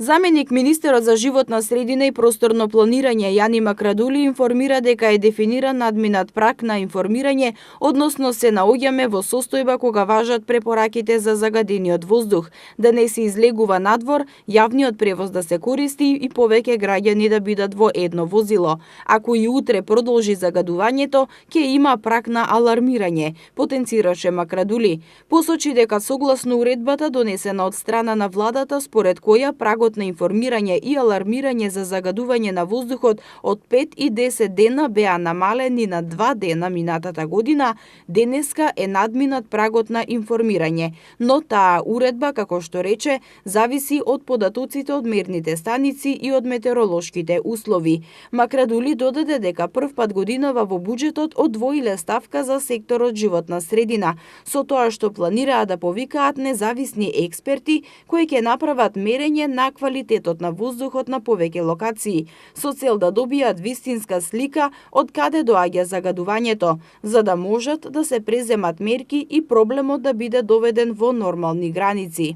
Заменик министерот за животна средина и просторно планирање Јани Макрадули информира дека е дефиниран надминат праг на информирање, односно се наоѓаме во состојба кога важат препораките за загадениот воздух, да не се излегува надвор, јавниот превоз да се користи и повеќе граѓани да бидат во едно возило. Ако и утре продолжи загадувањето, ќе има праг на алармирање, потенцираше Макрадули. Посочи дека согласно уредбата донесена од страна на владата, според која прагот на информирање и алармирање за загадување на воздухот од 5 и 10 дена беа намалени на 2 дена минатата година, денеска е надминат прагот на информирање, но таа уредба, како што рече, зависи од податоците од мерните станици и од метеоролошките услови. Макрадули додаде дека првпат годинава во буџетот одвоиле ставка за секторот животна средина, со тоа што планираат да повикаат независни експерти кои ќе направат мерење на квалитетот на воздухот на повеќе локации, со цел да добијат вистинска слика од каде доаѓа загадувањето, за да можат да се преземат мерки и проблемот да биде доведен во нормални граници.